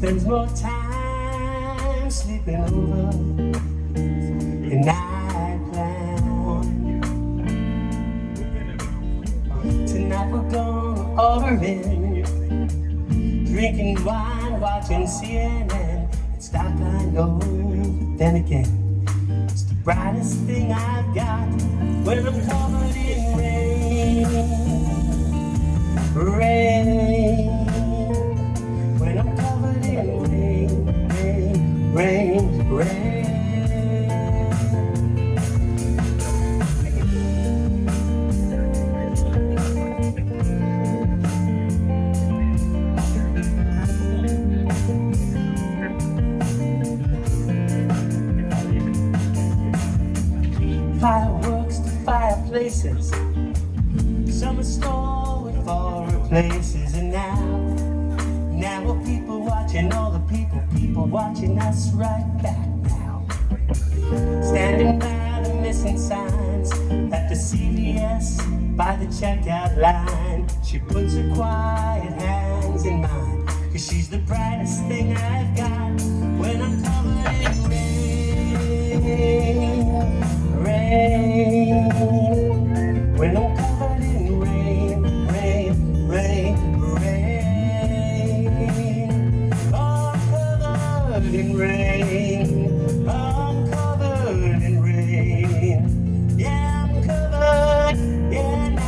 spends more time sleeping over than I planned. Tonight we're gonna order in, drinking wine, watching CNN. It's dark, I know, but then again, it's the brightest thing I've got when I'm covered in rain. Rain. When I'm covered in rain, rain, rain, rain. Fireworks to fireplaces, summer stolen for places, and now are people watching, all the people watching us right back now. Standing by the missing signs at the CVS by the checkout line. She puts her quiet hands in mine, 'cause she's the brightest thing I've got when I'm covered in rain. Rain. When I'm covered in rain, rain, rain, rain. I'm covered in rain. I'm covered in rain. Yeah, I'm covered. Yeah, now.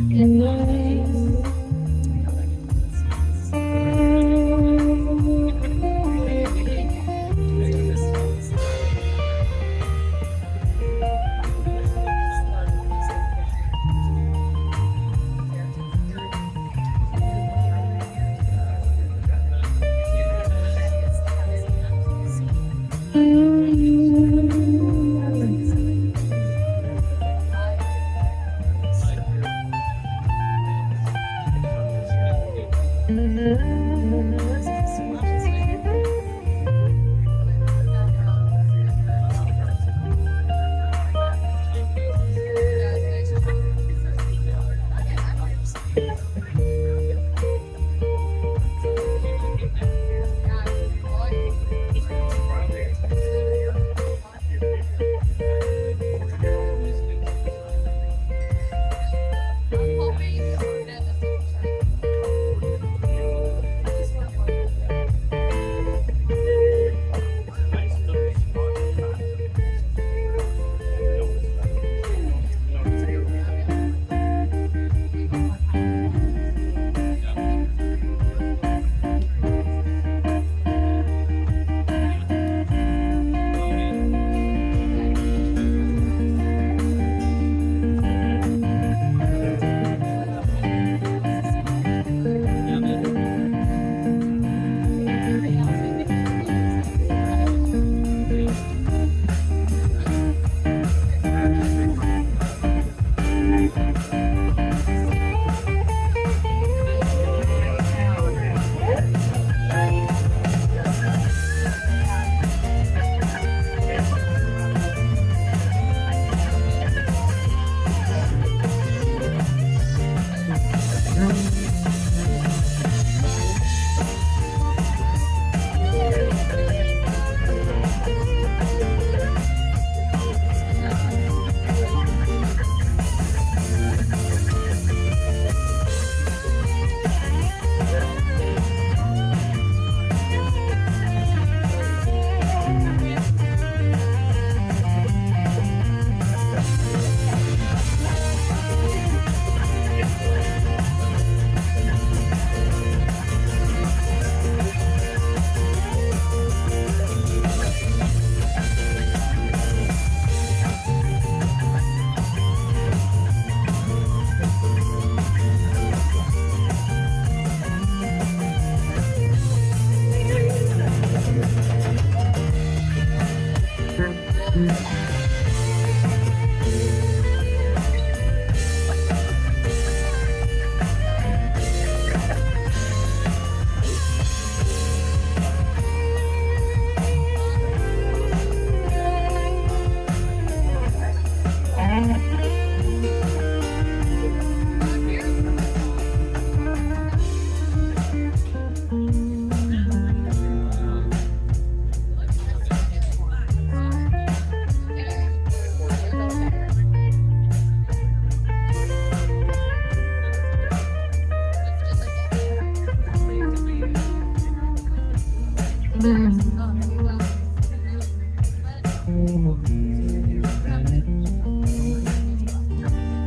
Yeah, now, now,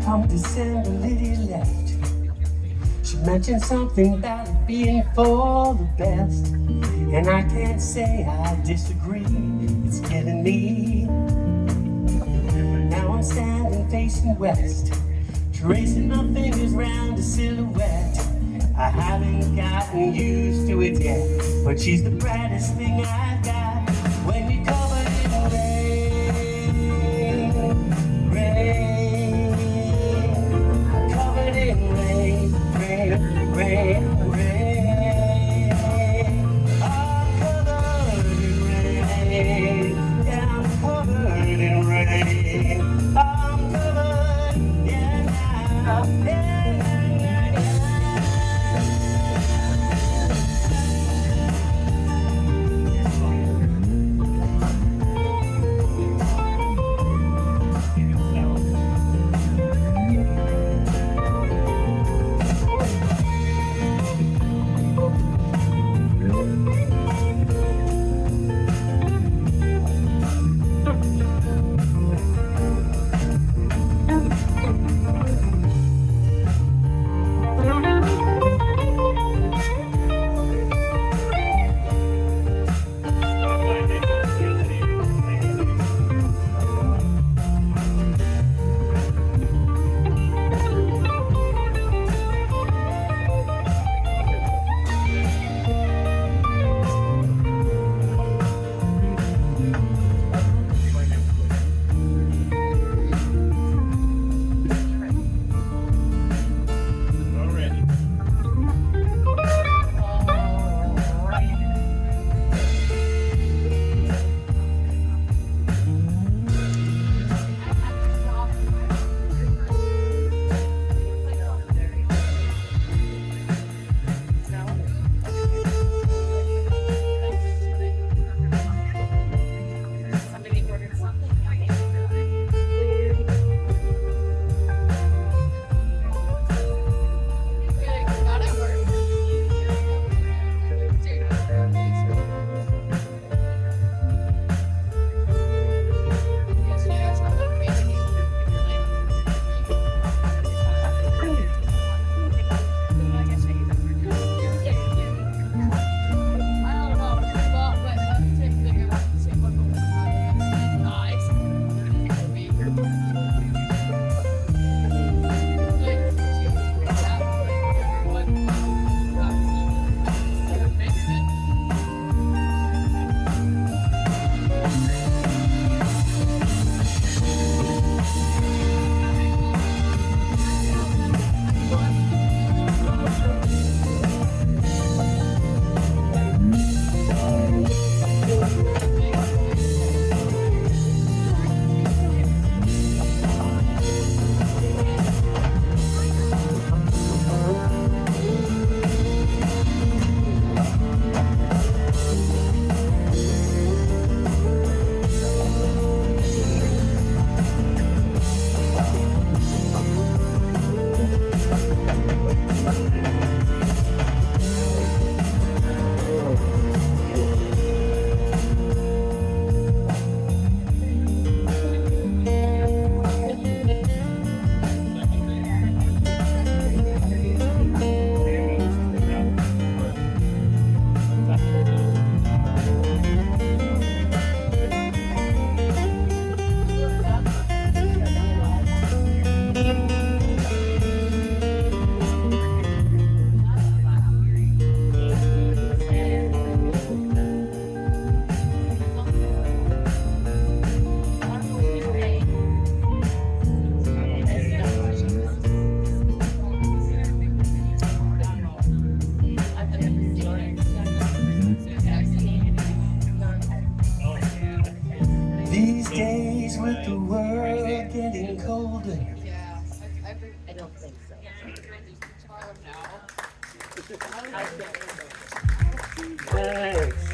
Come December, Lydia left. She mentioned something about it being for the best, and I can't say I disagree. It's killing me. Now I'm standing facing west, tracing my fingers round a silhouette. I haven't gotten used to it yet, but she's the brightest thing I've got. When you're covered in rain, rain, covered in rain, rain, rain, rain. I'm covered in rain, yeah, I'm covered in rain. I'm covered, yeah, now, yeah, yeah, yeah. These days with the world getting colder. I don't think so. Thanks.